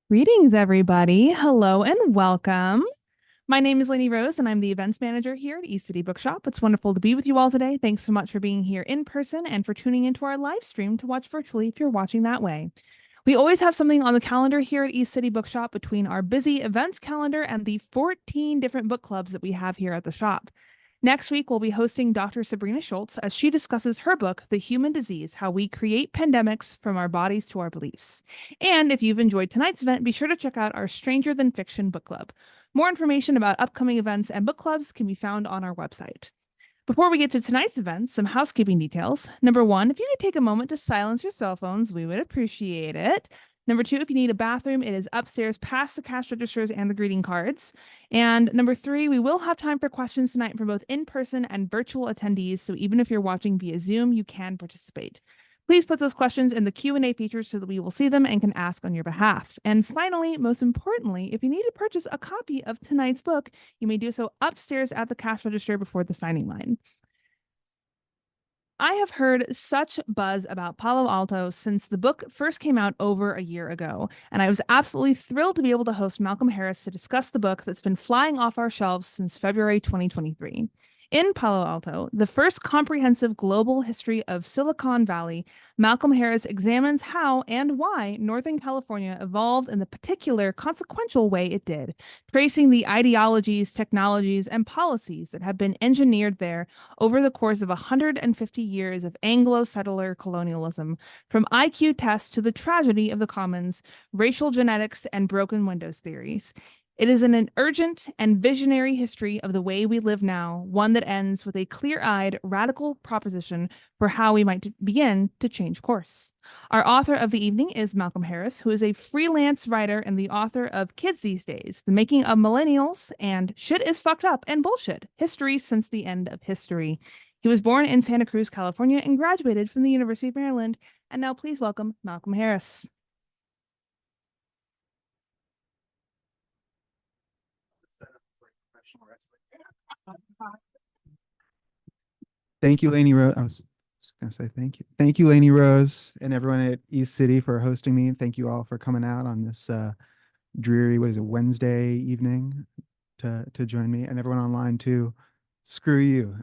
Greetings, everybody. Hello and welcome. My name is Lainey Rose, and I'm the events manager here at East City Bookshop. It's wonderful to be with you all today. Thanks so much for being here in person and for tuning into our live stream to watch virtually if you're watching that way. We always have something on the calendar here at East City Bookshop between our busy events calendar and the 14 different book clubs that we have here at the shop. Next week, we'll be hosting Dr. Sabrina Schultz as she discusses her book, The Human Disease, How We Create Pandemics from Our Bodies to Our Beliefs. And if you've enjoyed tonight's event, be sure to check out our Stranger Than Fiction book club. More information about upcoming events and book clubs can be found on our website. Before we get to tonight's events, some housekeeping details. Number one, if you could take a moment to silence your cell phones, we would appreciate it. Number two, if you need a bathroom, it is upstairs past the cash registers and the greeting cards. And number three, we will have time for questions tonight for both in-person and virtual attendees. So even if you're watching via Zoom, you can participate. Please put those questions in the Q&A feature so that we will see them and can ask on your behalf. And finally, most importantly, if you need to purchase a copy of tonight's book, you may do so upstairs at the cash register before the signing line. I have heard such buzz about Palo Alto since the book first came out over a year ago, and I was absolutely thrilled to be able to host Malcolm Harris to discuss the book that's been flying off our shelves since February 2023. In Palo Alto, the first comprehensive global history of Silicon Valley, Malcolm Harris examines how and why Northern California evolved in the particular consequential way it did, tracing the ideologies, technologies, and policies that have been engineered there over the course of 150 years of Anglo-settler colonialism, from IQ tests to the tragedy of the commons, racial genetics, and broken windows theories. It is an urgent and visionary history of the way we live now, one that ends with a clear-eyed, radical proposition for how we might begin to change course. Our author of the evening is Malcolm Harris, who is a freelance writer and the author of Kids These Days, The Making of Millennials, and Shit is Fucked Up and Bullshit, History Since the End of History. He was born in Santa Cruz, California, and graduated from the University of Maryland. And now please welcome Malcolm Harris. Thank you, Lainey Rose. I was going to say thank you. Thank you, Lainey Rose, and everyone at East City for hosting me. Thank you all for coming out on this dreary, Wednesday evening to join me, and everyone online too. Screw you.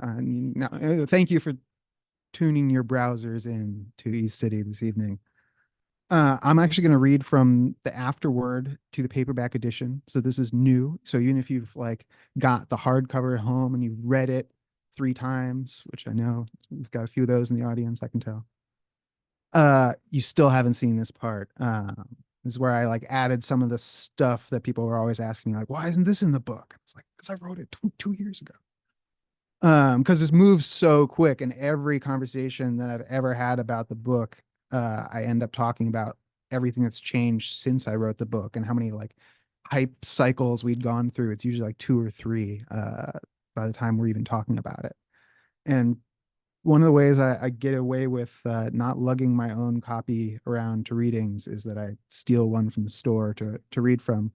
Thank you for tuning your browsers in to East City this evening. I'm actually going to read from the afterword to the paperback edition. So this is new. So even if you've got the hardcover at home and you've read it 3 times, which I know we've got a few of those in the audience, I can tell. You still haven't seen this part. This is where I added some of the stuff that people were always asking me, why isn't this in the book? It's because I wrote it 2 years ago. Because this moves so quick, and every conversation that I've ever had about the book, I end up talking about everything that's changed since I wrote the book and how many hype cycles we'd gone through. It's usually 2 or 3 by the time we're even talking about it. And one of the ways I get away with not lugging my own copy around to readings is that I steal one from the store to read from.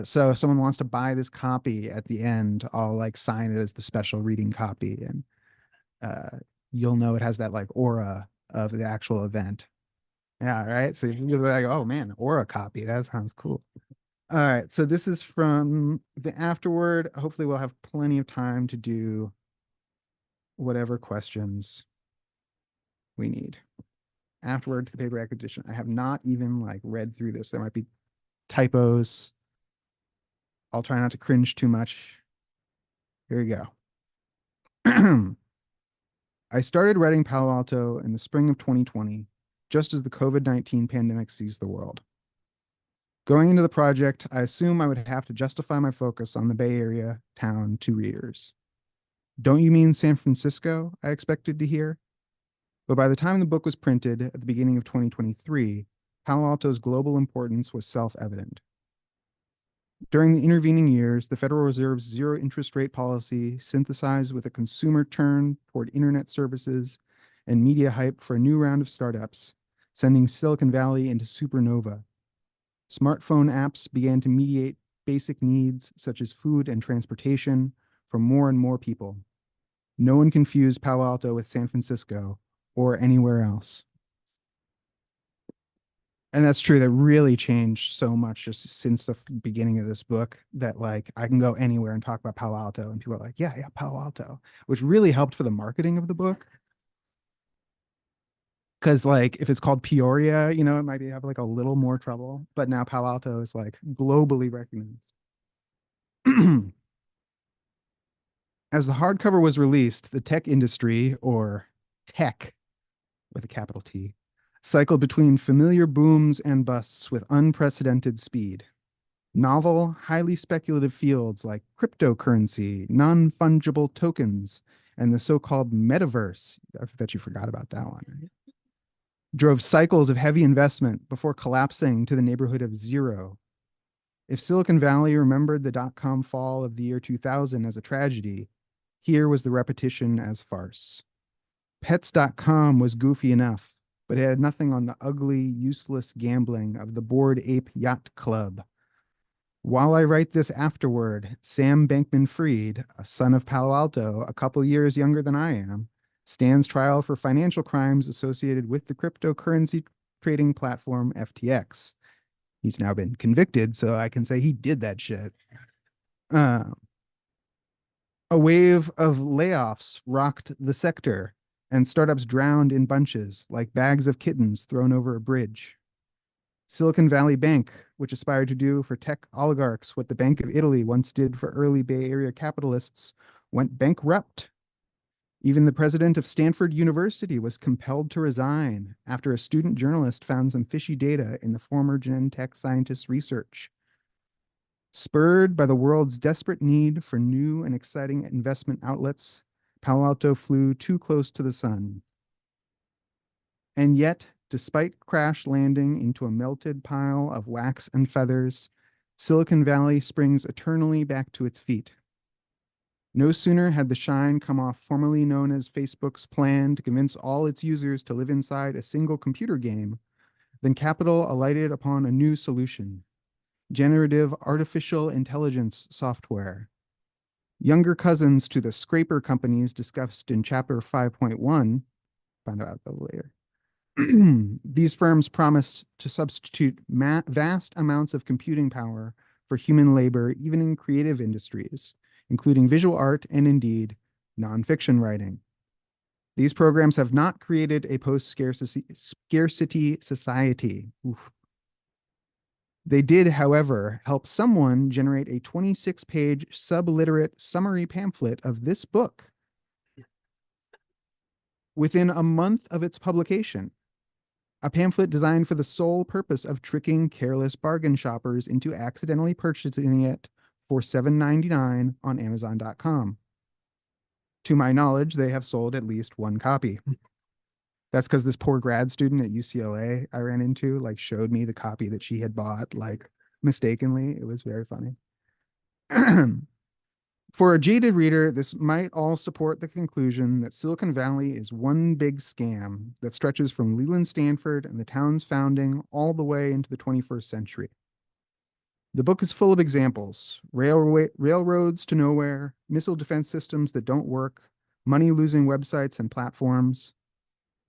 So if someone wants to buy this copy at the end, I'll sign it as the special reading copy, and you'll know it has that aura of the actual event. Yeah, right. So you'll be oh man, aura copy. That sounds cool. All right, so this is from the afterword. Hopefully we'll have plenty of time to do whatever questions we need. Afterward to the paperback edition. I have not even like read through this. There might be typos. I'll try not to cringe too much. Here we go. I started writing Palo Alto in the spring of 2020, just as the COVID-19 pandemic seized the world. Going into the project, I assume I would have to justify my focus on the Bay Area town to readers. Don't you mean San Francisco? I expected to hear. But by the time the book was printed at the beginning of 2023, Palo Alto's global importance was self-evident. During the intervening years, the Federal Reserve's zero interest rate policy, synthesized with a consumer turn toward internet services and media hype for a new round of startups, sending Silicon Valley into supernova. Smartphone apps began to mediate basic needs such as food and transportation for more and more people. No one confused Palo Alto with San Francisco or anywhere else. And that's true. That really changed so much just since the beginning of this book that like I can go anywhere and talk about Palo Alto and people are like, yeah, Palo Alto, which really helped for the marketing of the book. Because like if it's called Peoria, you know, it might have like a little more trouble. But now Palo Alto is like globally recognized. As the hardcover was released, the tech industry, or tech with a capital T, cycled between familiar booms and busts with unprecedented speed. Novel, highly speculative fields like cryptocurrency, non-fungible tokens, and the so-called metaverse, I bet you forgot about that one, right? Drove cycles of heavy investment before collapsing to the neighborhood of zero. If Silicon Valley remembered the dot-com fall of the year 2000 as a tragedy, here was the repetition as farce. Pets.com was goofy enough, but it had nothing on the ugly, useless gambling of the Bored Ape Yacht Club. While I write this afterward, Sam Bankman-Fried, a son of Palo Alto, a couple years younger than I am, stands trial for financial crimes associated with the cryptocurrency trading platform FTX. He's now been convicted, so I can say he did that shit. A wave of layoffs rocked the sector, and startups drowned in bunches like bags of kittens thrown over a bridge. Silicon Valley Bank, which aspired to do for tech oligarchs what the Bank of Italy once did for early Bay Area capitalists, went bankrupt. Even the president of Stanford University was compelled to resign after a student journalist found some fishy data in the former Genentech scientist's research. Spurred by the world's desperate need for new and exciting investment outlets, Palo Alto flew too close to the sun. And yet, despite crash landing into a melted pile of wax and feathers, Silicon Valley springs eternally back to its feet. No sooner had the shine come off formerly known as Facebook's plan to convince all its users to live inside a single computer game than capital alighted upon a new solution: generative artificial intelligence software. Younger cousins to the scraper companies discussed in Chapter 5.1, find out later. These firms promised to substitute vast amounts of computing power for human labor, even in creative industries, including visual art and indeed nonfiction writing. These programs have not created a post-scarcity society. Oof. They did, however, help someone generate a 26-page subliterate summary pamphlet of this book within a month of its publication. A pamphlet designed for the sole purpose of tricking careless bargain shoppers into accidentally purchasing it for $7.99 on Amazon.com. To my knowledge, they have sold at least one copy. That's because this poor grad student at UCLA I ran into like showed me the copy that she had bought like mistakenly. It was very funny. For a jaded reader, this might all support the conclusion that Silicon Valley is one big scam that stretches from Leland Stanford and the town's founding all the way into the 21st century. The book is full of examples: railroads to nowhere, missile defense systems that don't work, money-losing websites and platforms.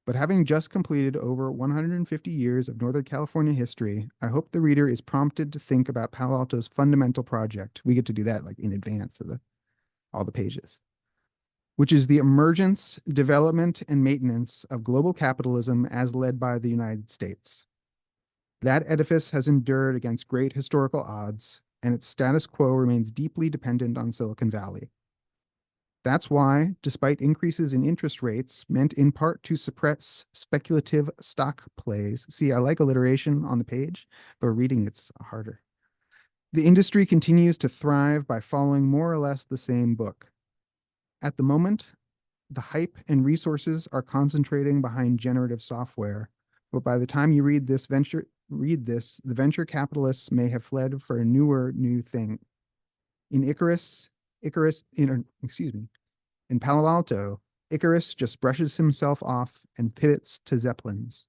But having just completed over 150 years of Northern California history, I hope the reader is prompted to think about Palo Alto's fundamental project. We get to do that like in advance of all the pages. which is the emergence, development, and maintenance of global capitalism as led by the United States. That edifice has endured against great historical odds, and its status quo remains deeply dependent on Silicon Valley. That's why, despite increases in interest rates meant in part to suppress speculative stock plays, see, I like alliteration on the page, but reading it's harder. The industry continues to thrive by following more or less the same book. At the moment, the hype and resources are concentrating behind generative software, but by the time you read this, the venture capitalists may have fled for a new thing. In in Palo Alto, Icarus just brushes himself off and pivots to Zeppelins.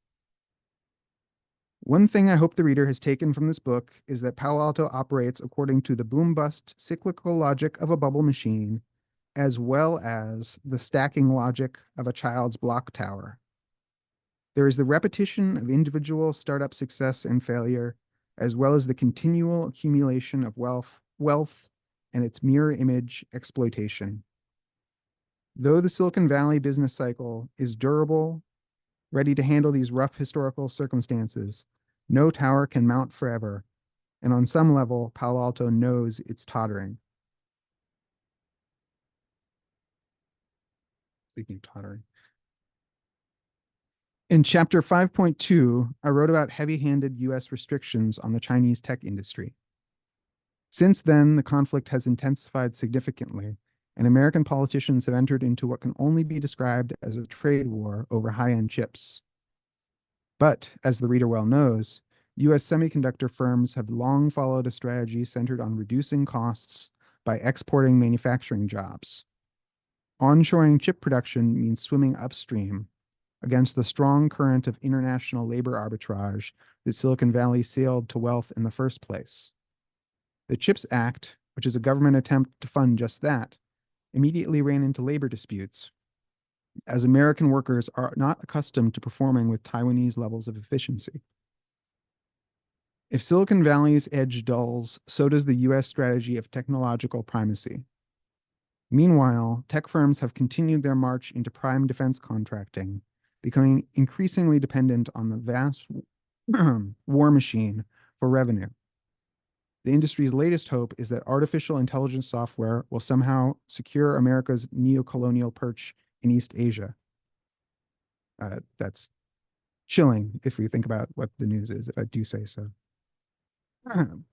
One thing I hope the reader has taken from this book is that Palo Alto operates according to the boom-bust cyclical logic of a bubble machine, as well as the stacking logic of a child's block tower. There is the repetition of individual startup success and failure, as well as the continual accumulation of wealth, and its mirror image exploitation. Though the Silicon Valley business cycle is durable, ready to handle these rough historical circumstances, no tower can mount forever, and on some level, Palo Alto knows it's tottering. Speaking of tottering. In chapter 5.2, I wrote about heavy-handed US restrictions on the Chinese tech industry. Since then, the conflict has intensified significantly, and American politicians have entered into what can only be described as a trade war over high-end chips. But, as the reader well knows, US semiconductor firms have long followed a strategy centered on reducing costs by exporting manufacturing jobs. Onshoring chip production means swimming upstream against the strong current of international labor arbitrage that Silicon Valley sailed to wealth in the first place. The CHIPS Act, which is a government attempt to fund just that, immediately ran into labor disputes, as American workers are not accustomed to performing with Taiwanese levels of efficiency. If Silicon Valley's edge dulls, so does the US strategy of technological primacy. Meanwhile, tech firms have continued their march into prime defense contracting, becoming increasingly dependent on the vast war machine for revenue. The industry's latest hope is that artificial intelligence software will somehow secure America's neo-colonial perch in East Asia. That's chilling if we think about what the news is, if I do say so.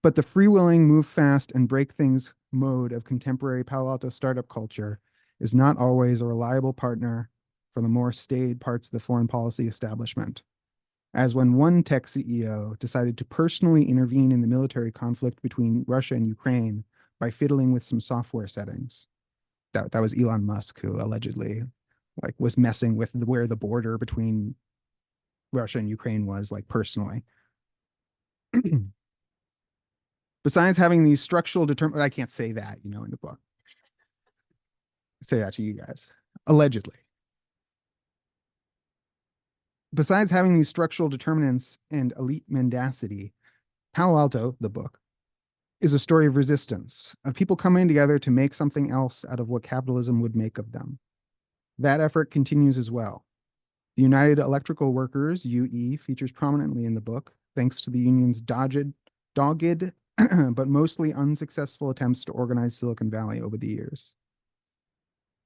But the freewheeling, move fast, and break things mode of contemporary Palo Alto startup culture is not always a reliable partner for the more staid parts of the foreign policy establishment. As when one tech CEO decided to personally intervene in the military conflict between Russia and Ukraine by fiddling with some software settings. That was Elon Musk, who allegedly was messing with where the border between Russia and Ukraine was, personally. Besides having these structural I can't say that, in the book. I say that to you guys. Allegedly. Besides having these structural determinants and elite mendacity, Palo Alto, the book, is a story of resistance, of people coming together to make something else out of what capitalism would make of them. That effort continues as well. The United Electrical Workers, UE, features prominently in the book, thanks to the union's dogged but mostly unsuccessful attempts to organize Silicon Valley over the years.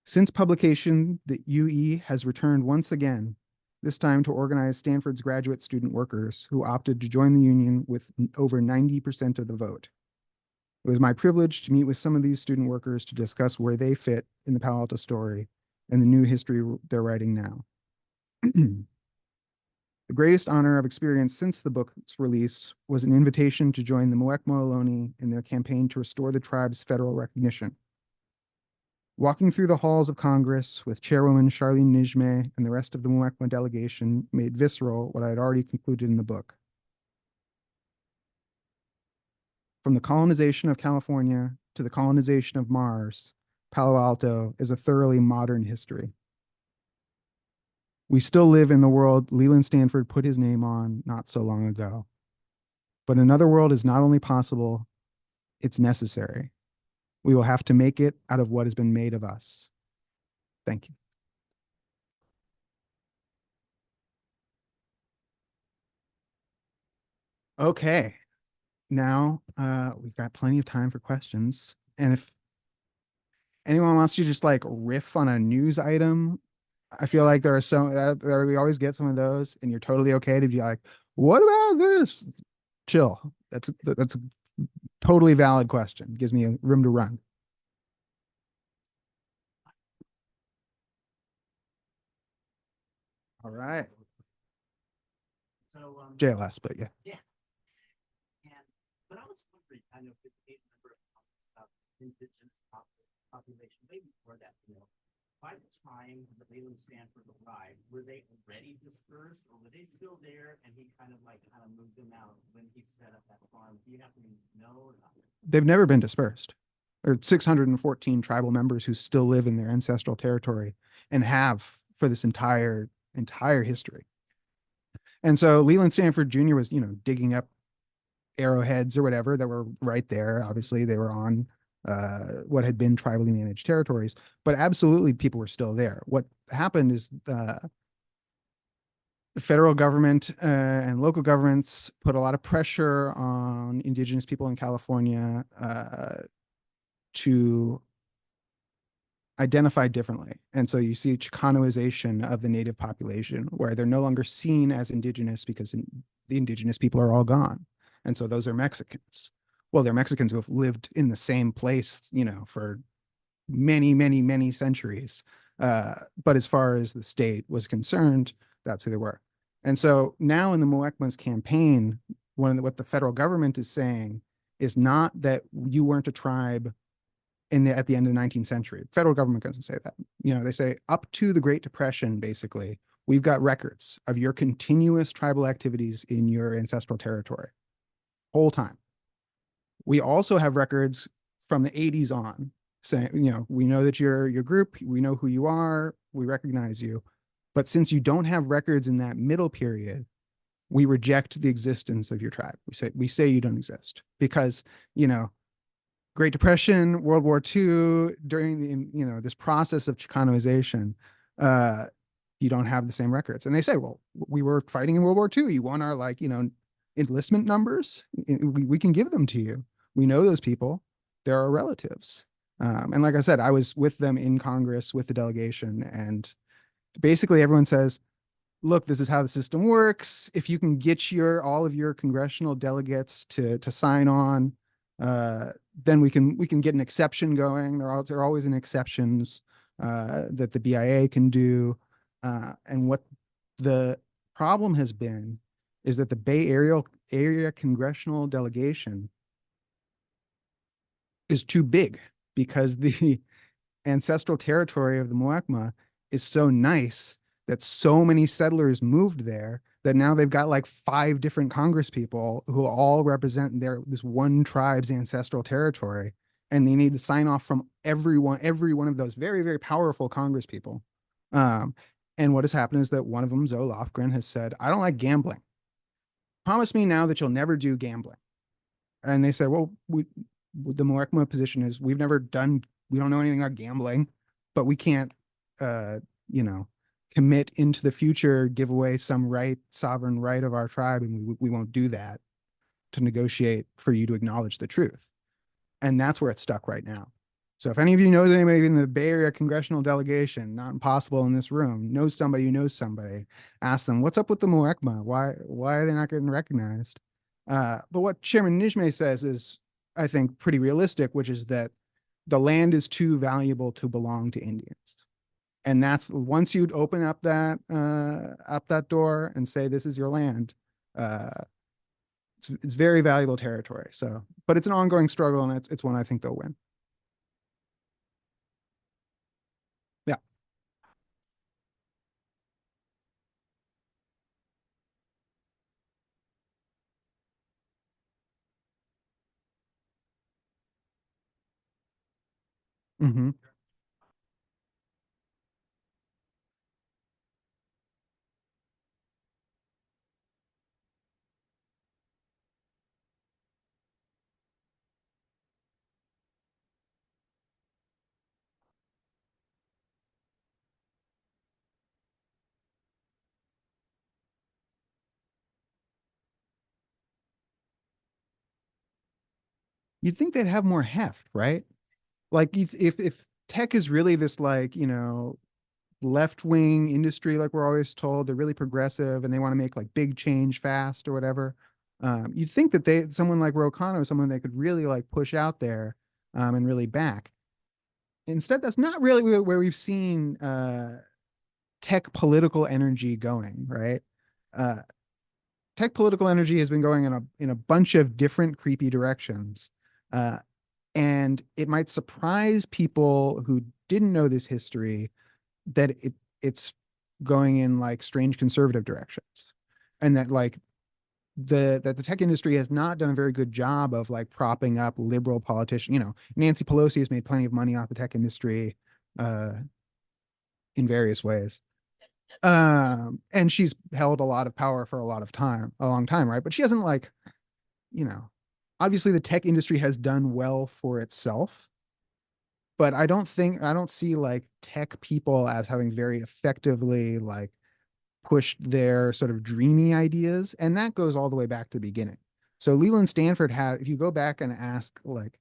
Since publication, the UE has returned once again, this time to organize Stanford's graduate student workers who opted to join the union with over 90% of the vote. It was my privilege to meet with some of these student workers to discuss where they fit in the Palo Alto story and the new history they're writing now. The greatest honor I've experienced since the book's release was an invitation to join the Muwekma Ohlone in their campaign to restore the tribe's federal recognition. Walking through the halls of Congress with Chairwoman Charlene Nijme and the rest of the Muwekma delegation made visceral what I had already concluded in the book. From the colonization of California to the colonization of Mars, Palo Alto is a thoroughly modern history. We still live in the world Leland Stanford put his name on not so long ago. But another world is not only possible, it's necessary. We will have to make it out of what has been made of us. Thank you. Okay. Now we've got plenty of time for questions. And if anyone wants to just like riff on a news item, I feel like there are we always get some of those, and you're totally okay to be like, "What about this?" Chill. That's a totally valid question. Gives me a room to run. All right. JLS, but yeah. They've never been dispersed. There are 614 tribal members who still live in their ancestral territory and have for this entire history. And so Leland Stanford Jr. was, digging up arrowheads or whatever that were right there. Obviously, they were on what had been tribally managed territories, but absolutely people were still there. What happened is the federal government and local governments put a lot of pressure on indigenous people in California to identify differently. And so you see Chicanoization of the native population, where they're no longer seen as indigenous because the indigenous people are all gone. And so those are Mexicans. Well, they're Mexicans who have lived in the same place, for many, many, many centuries. But as far as the state was concerned, that's who they were. And so now in the Muecma's campaign, what the federal government is saying is not that you weren't a tribe at the end of the 19th century. Federal government doesn't say that. They say up to the Great Depression, basically, we've got records of your continuous tribal activities in your ancestral territory, whole time. We also have records from the 80s on saying, we know that you're your group, we know who you are, we recognize you. But since you don't have records in that middle period, we reject the existence of your tribe. We say you don't exist because, Great Depression, World War II, during this process of Chicanoization, uh, you don't have the same records. And they say, well, we were fighting in World War II. You want our enlistment numbers? We can give them to you. We know those people. They're our relatives. And like I said, I was with them in Congress with the delegation, and basically everyone says, look, this is how the system works. If you can get all of your congressional delegates to sign on, then we can get an exception going. There are always an exceptions that the BIA can do. And what the problem has been is that the Bay Area congressional delegation is too big because the ancestral territory of the Muecma is so nice that so many settlers moved there that now they've got like 5 different Congress people who all represent this one tribe's ancestral territory, and they need the sign off from every one of those very, very powerful Congress people. Um, and what has happened is that one of them, Zoe Lofgren, has said, "I don't like gambling. Promise me now that you'll never do gambling." And they said, "Well, the Muecma position is we don't know anything about gambling, but we can't, uh, you know, commit into the future, give away some sovereign right of our tribe, and we won't do that to negotiate for you to acknowledge the truth." And that's where it's stuck right now. So if any of you knows anybody in the Bay Area congressional delegation, not impossible in this room, knows somebody who knows somebody, ask them, what's up with the Muecma? Why are they not getting recognized? But what Chairman Nijme says is, I think, pretty realistic, which is that the land is too valuable to belong to Indians. And that's once you'd open up that door and say, this is your land, uh, it's very valuable territory. So, but it's an ongoing struggle, and it's one I think they'll win. Yeah. Hmm. you'd think they'd have more heft, right? Like if tech is really this like, left wing industry, like we're always told, they're really progressive and they want to make like big change fast or whatever. You'd think that someone like Ro Khanna, someone they could really like push out there and really back. Instead, that's not really where we've seen tech political energy going, right? Uh, Tech political energy has been going in a bunch of different creepy directions. Uh, and it might surprise people who didn't know this history that it's going in like strange conservative directions, and that like the tech industry has not done a very good job of like propping up liberal politicians. Nancy Pelosi has made plenty of money off the tech industry uh, in various ways. And she's held a lot of power for a long time, right? But she hasn't like, you know, obviously the tech industry has done well for itself, but I don't see like tech people as having very effectively like pushed their sort of dreamy ideas. And that goes all the way back to the beginning. So Leland Stanford had, if you go back and ask like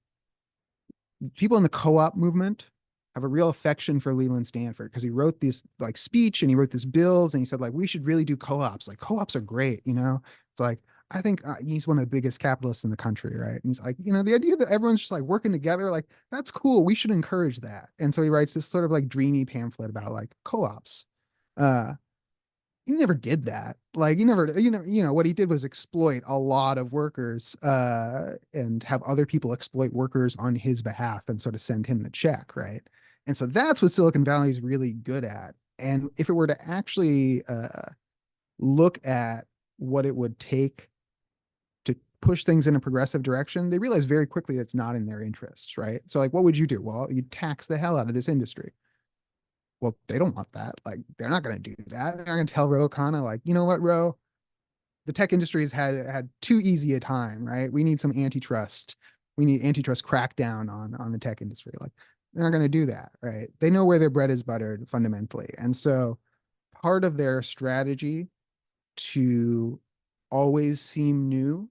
people in the co-op movement have a real affection for Leland Stanford because he wrote this like speech and he wrote this bills and he said like we should really do co-ops. Like co-ops are great, It's like I think he's one of the biggest capitalists in the country, right? And he's like, the idea that everyone's just like working together, like that's cool. We should encourage that. And so he writes this sort of like dreamy pamphlet about like co-ops. Uh, he never did that. Like he never, what he did was exploit a lot of workers, and have other people exploit workers on his behalf and sort of send him the check, right? And so that's what Silicon Valley is really good at. And if it were to actually look at what it would take to push things in a progressive direction, they realize very quickly that's not in their interests, right? So like, what would you do? Well, you tax the hell out of this industry. Well, they don't want that. Like, they're not going to do that. They're not going to tell Ro Khanna, like, you know what, Ro, the tech industry has had too easy a time, right? We need some antitrust. We need antitrust crackdown on the tech industry. Like, they're not going to do that, right? They know where their bread is buttered fundamentally, and so part of their strategy to always seem new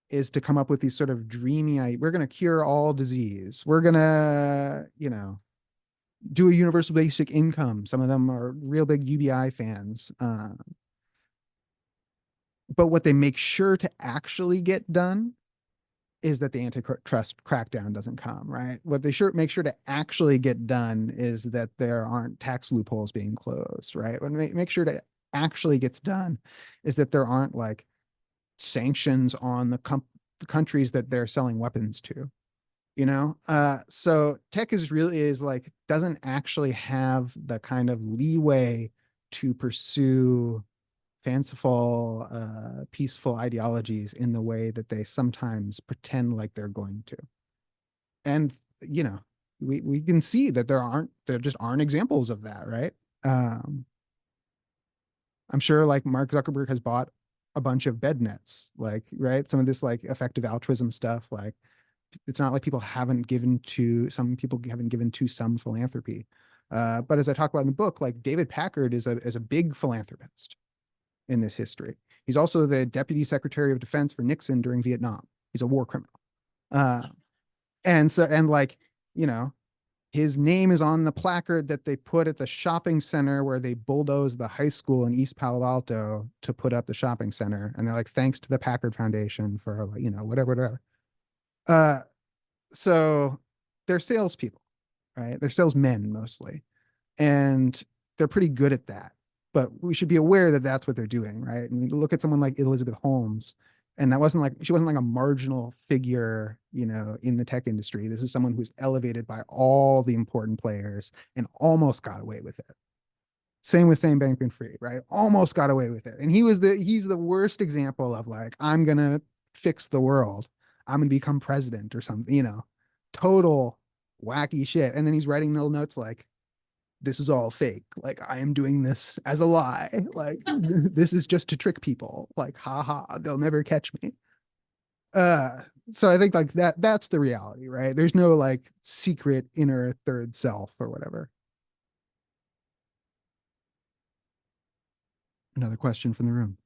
is to come up with these sort of dreamy, we're going to cure all disease. We're going to, do a universal basic income. Some of them are real big UBI fans. But what they make sure to actually get done is that the antitrust crackdown doesn't come, right? What they make sure to actually get done is that there aren't tax loopholes being closed, right? What make sure to actually gets done is that there aren't like sanctions on the countries that they're selling weapons to, so tech is like doesn't actually have the kind of leeway to pursue fanciful peaceful ideologies in the way that they sometimes pretend like they're going to. And we can see that there just aren't examples of that, right? um I'm sure like Mark Zuckerberg has bought a bunch of bed nets, like, right, some of this like effective altruism stuff. Like, it's not like some people haven't given to some philanthropy. But as I talk about in the book, like David Packard is a big philanthropist in this history. He's also the deputy secretary of defense for Nixon during Vietnam. He's a war criminal. Uh, and like, you know, his name is on the placard that they put at the shopping center where they bulldozed the high school in East Palo Alto to put up the shopping center. And they're like, thanks to the Packard Foundation for, whatever, whatever. Uh, so they're salespeople, right? They're salesmen mostly, and they're pretty good at that. But we should be aware that that's what they're doing, right? And you look at someone like Elizabeth Holmes, and she wasn't like a marginal figure, in the tech industry. This is someone who's elevated by all the important players and almost got away with it. Same with Sam Bankman-Fried, right? Almost got away with it. And he's the worst example of like, I'm gonna fix the world. I'm gonna become president or something, total wacky shit. And then he's writing little notes like, this is all fake. Like, I am doing this as a lie. Like, this is just to trick people. Like, ha ha, they'll never catch me. Uh, so I think like that's the reality, right? There's no like secret inner third self or whatever. Another question from the room.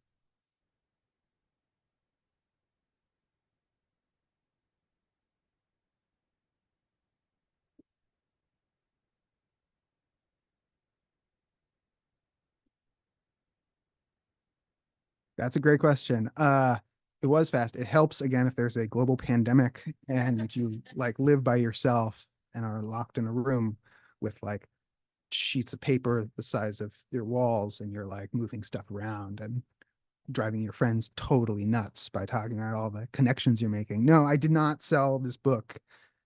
That's a great question. It was fast. It helps again if there's a global pandemic and you like live by yourself and are locked in a room with like sheets of paper the size of your walls and you're like moving stuff around and driving your friends totally nuts by talking about all the connections you're making. No, I did not sell this book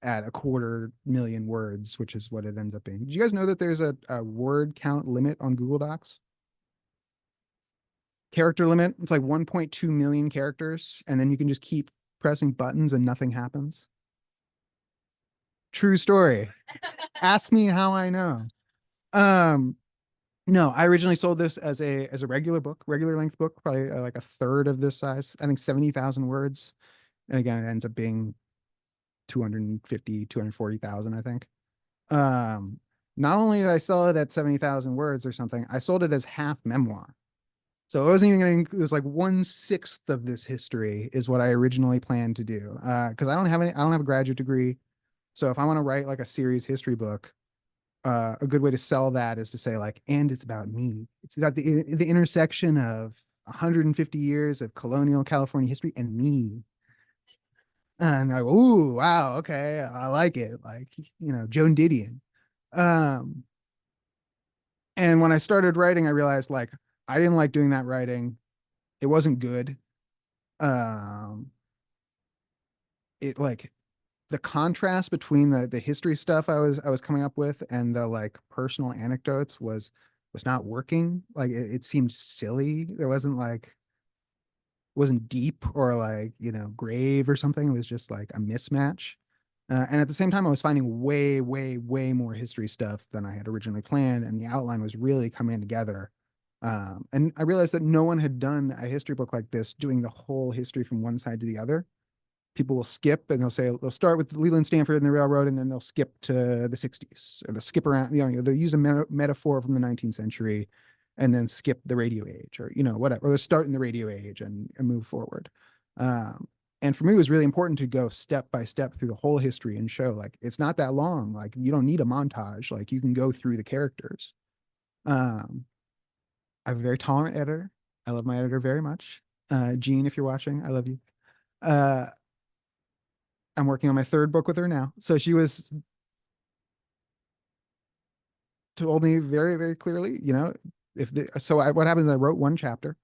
at 250,000 words, which is what it ends up being. Did you guys know that there's a word count limit on Google Docs? Character limit. It's like 1.2 million characters, and then you can just keep pressing buttons and nothing happens. True story. Ask me how I know. Um, no, I originally sold this as a regular book, regular length book, probably like a third of this size. I think 70,000 words. And again, it ends up being 250, 240,000, I think. Um, Not only did I sell it at 70,000 words or something, I sold it as half memoir. So it wasn't even it was like 1/6 of this history is what I originally planned to do. Because I don't have a graduate degree. So if I want to write like a serious history book, a good way to sell that is to say like, and it's about me. It's about the intersection of 150 years of colonial California history and me. And I go, ooh, wow, okay, I like it. Like, Joan Didion. Um, and when I started writing, I realized like I didn't like doing that writing. It wasn't good. Um, it like the contrast between the history stuff I was coming up with and the like personal anecdotes was not working. Like it seemed silly. There wasn't deep or like grave or something. It was just like a mismatch. And at the same time, I was finding way, way, way more history stuff than I had originally planned, and the outline was really coming together. And I realized that no one had done a history book like this, doing the whole history from one side to the other. People will skip and they'll start with Leland Stanford and the railroad, and then they'll skip to the 60s, or they'll skip around, they'll use a metaphor from the 19th century and then skip the radio age, or whatever, or they'll start in the radio age and move forward. um, and for me it was really important to go step by step through the whole history and show like it's not that long, like you don't need a montage, like you can go through the characters. um, I have a very tolerant editor. I love my editor very much. Jean, if you're watching, I love you. uh, I'm working on my third book with her now. So she was told me very, very clearly, what happens is I wrote one chapter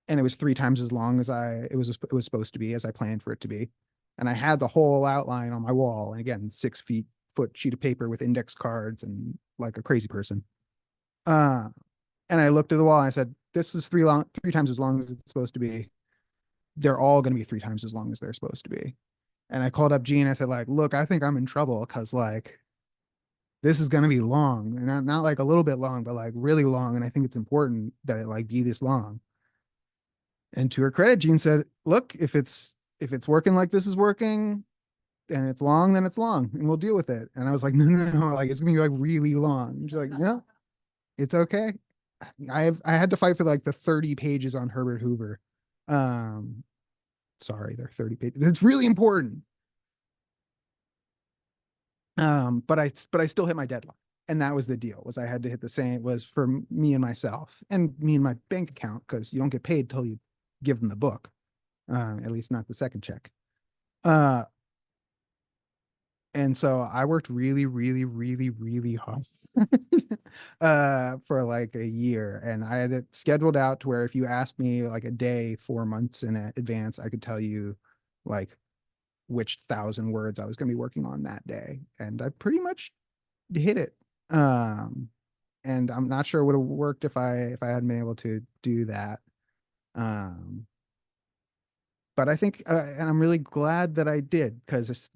and it was 3 times as long as it was supposed to be, as I planned for it to be. And I had the whole outline on my wall. And again, 6 foot sheet of paper with index cards and like a crazy person. Uh, and I looked at the wall and I said, this is 3 times as long as it's supposed to be. They're all going to be 3 times as long as they're supposed to be. And I called up Gene. I said, like, look, I think I'm in trouble because like this is going to be long, and not like a little bit long, but like really long. And I think it's important that it like be this long. And to her credit, Jean said, look, if it's working like this is working and it's long, then it's long and we'll deal with it. And I was like, no, no, no, like it's gonna be like really long. And she's like, no, it's okay. I had to fight for like the 30 pages on Herbert Hoover. Um, Sorry, they're 30 pages. It's really important. But I still hit my deadline. And that was the deal, was I had to hit the same, was for me and myself and me and my bank account, because you don't get paid till you give them the book. At least not the second check. Uh, and so I worked really, really, really, really hard for like a year. And I had it scheduled out to where if you asked me like a day, 4 months in advance, I could tell you like which 1,000 words I was going to be working on that day. And I pretty much hit it. Um, and I'm not sure it would have worked if I hadn't been able to do that. Um, but I think, and I'm really glad that I did, because it's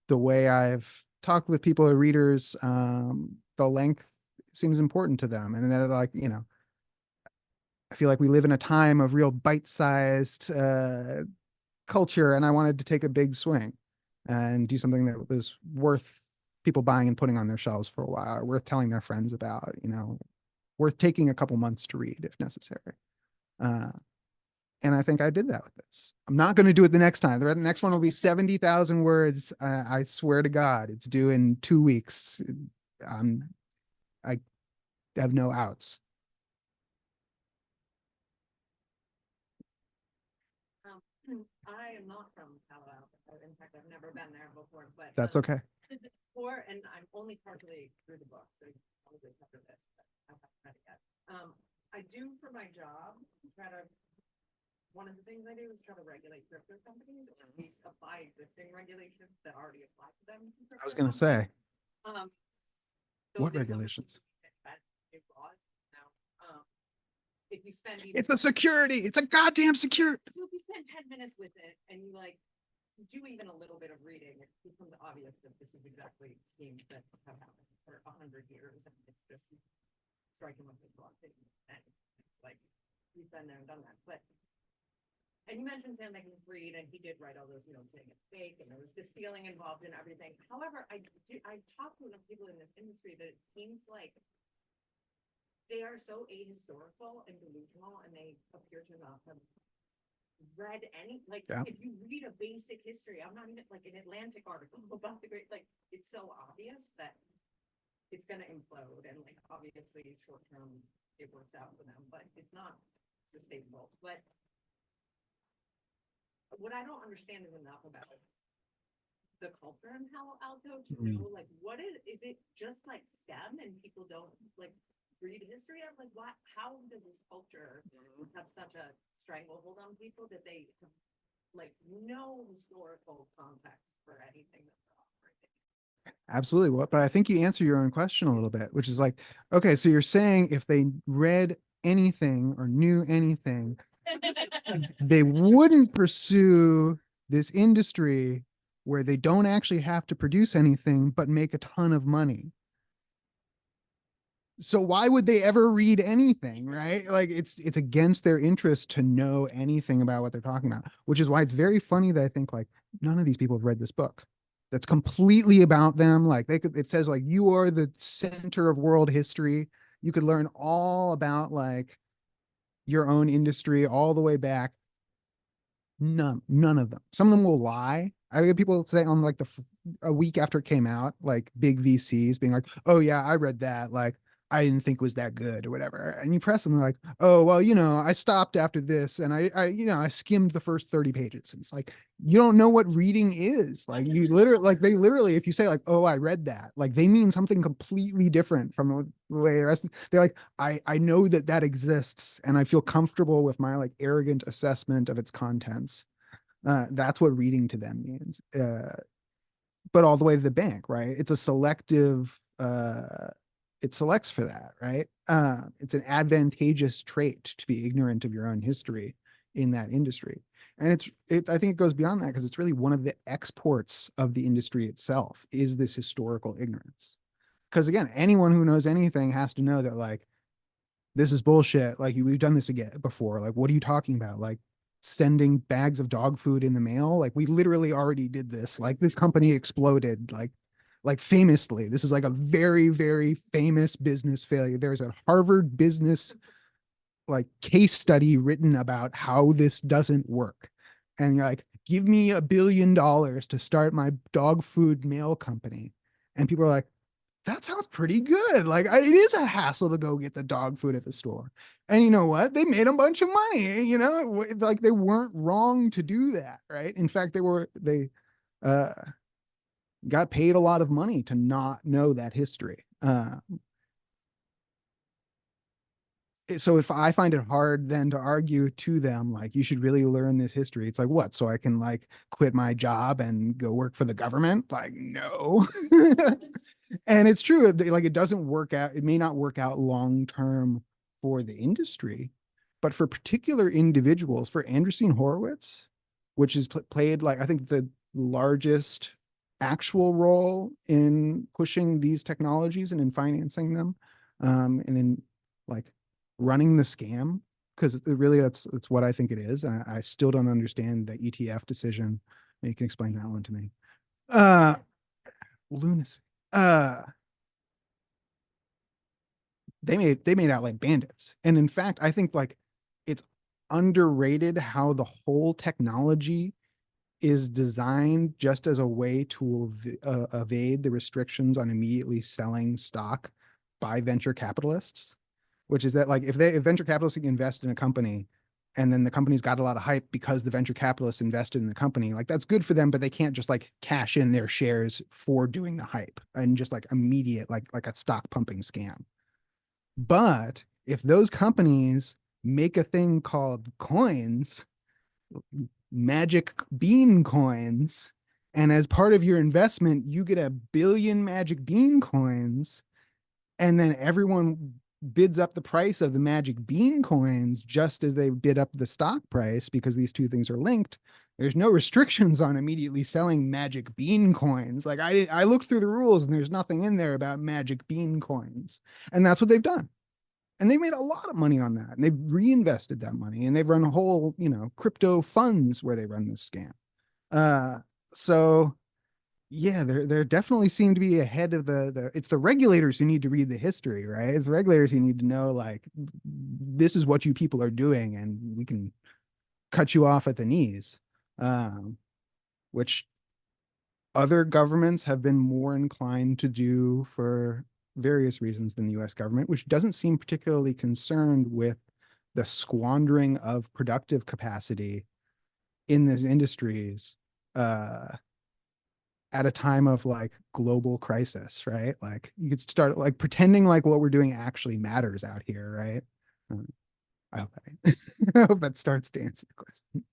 the way I've talked with people, readers. The length seems important to them, and they're like, I feel like we live in a time of real bite-sized culture, and I wanted to take a big swing and do something that was worth people buying and putting on their shelves for a while, worth telling their friends about, worth taking a couple months to read if necessary. Uh, and I think I did that with this. I'm not going to do it the next time. The next one will be 70,000 words. I swear to God, it's due in 2 weeks. Um, I have no outs. I am not from Palo Alto. In fact, I've never been there before, but That's okay. and I'm only partially through the book, so you probably cover this, but I haven't read it yet. I do for my job try to. One of the things I do is try to regulate crypto companies, or at least apply existing regulations that already apply to them. I was going to say, Um, what regulations? New laws now. If you spend It's a security. It's a goddamn security. so if you spend 10 minutes with it and you like do even a little bit of reading, it becomes obvious that this is exactly schemes that have happened for 100 years, and it's just striking with the wrong thing. And it's like we've been there and done that. But and you mentioned Sam Bankman-Fried, and he did write all those, saying it's fake, and there was the stealing involved in everything. However, I talked to enough people in this industry that it seems like they are so ahistorical and delusional, and they appear to not have read any, like, Yeah. if you read a basic history, I'm not even like an Atlantic article about the great, like, it's so obvious that it's going to implode, and like obviously short term it works out for them, but it's not sustainable. But what I don't understand is enough about the culture in Palo Alto to know, like, what is it just like STEM and people don't like read history? I'm like, what? How does this culture have such a stranglehold on people that they have like no historical context for anything that they're operating? Absolutely. What? But I think you answer your own question a little bit, which is like, okay, so you're saying if they read anything or knew anything, they wouldn't pursue this industry where they don't actually have to produce anything but make a ton of money. So why would they ever read anything, right? Like it's against their interest to know anything about what they're talking about, which is why it's very funny that I think like none of these people have read this book. That's completely about them. Like it says like you are the center of world history. You could learn all about like your own industry all the way back. None of them. Some of them will lie. I get people say on like a week after it came out, like big VCs being like, "Oh yeah, I read that. Like I didn't think it was that good or whatever." And you press them like, "Oh well, I stopped after this, and I skimmed the first 30 pages." And it's like you don't know what reading is. Like they literally, if you say like, "Oh, I read that," like they mean something completely different from the way the rest. They're like, I know that exists, and I feel comfortable with my like arrogant assessment of its contents. That's what reading to them means. But all the way to the bank, right? It's a selective, it selects for that, right? It's an advantageous trait to be ignorant of your own history in that industry. And I think it goes beyond that because it's really one of the exports of the industry itself is this historical ignorance. Because again, anyone who knows anything has to know that like, this is bullshit. Like we've done this again before. Like, what are you talking about? Like sending bags of dog food in the mail. Like we literally already did this. Like this company exploded. Like famously, this is like a very, very famous business failure. There's a Harvard business like case study written about how this doesn't work. And you're like, give me $1 billion to start my dog food mail company. And people are like, that sounds pretty good. Like it is a hassle to go get the dog food at the store. And you know what? They made a bunch of money, like they weren't wrong to do that, right? In fact, they uh got paid a lot of money to not know that history. So if I find it hard then to argue to them like you should really learn this history, it's like what? So I can like quit my job and go work for the government? Like no. And it's true, like it doesn't work out. It may not work out long term for the industry, but for particular individuals, for Andreessen Horowitz, which is played like I think the largest actual role in pushing these technologies and in financing them, and in like running the scam, because really that's what I think it is. I still don't understand the ETF decision. You can explain that one to me. Lunacy. Uh, they made out like bandits, and in fact, I think like it's underrated how the whole technology is designed just as a way to evade the restrictions on immediately selling stock by venture capitalists, which is that like if venture capitalists invest in a company and then the company's got a lot of hype because the venture capitalists invested in the company. Like that's good for them, but they can't just like cash in their shares for doing the hype and just like immediate like a stock pumping scam. But if those companies make a thing called coins, magic bean coins, and as part of your investment, you get 1 billion magic bean coins, and then everyone bids up the price of the magic bean coins just as they bid up the stock price because these two things are linked. There's no restrictions on immediately selling magic bean coins. Like I looked through the rules and there's nothing in there about magic bean coins. And that's what they've done. And they made a lot of money on that. And they've reinvested that money and they've run a whole, crypto funds where they run this scam. So yeah, there definitely seem to be ahead of the it's the regulators who need to read the history, right? It's the regulators who need to know like this is what you people are doing and we can cut you off at the knees. Which other governments have been more inclined to do for various reasons than the US government, which doesn't seem particularly concerned with the squandering of productive capacity in these industries at a time of like global crisis, right? Like you could start like pretending like what we're doing actually matters out here, right? I hope I hope that starts to answer your question.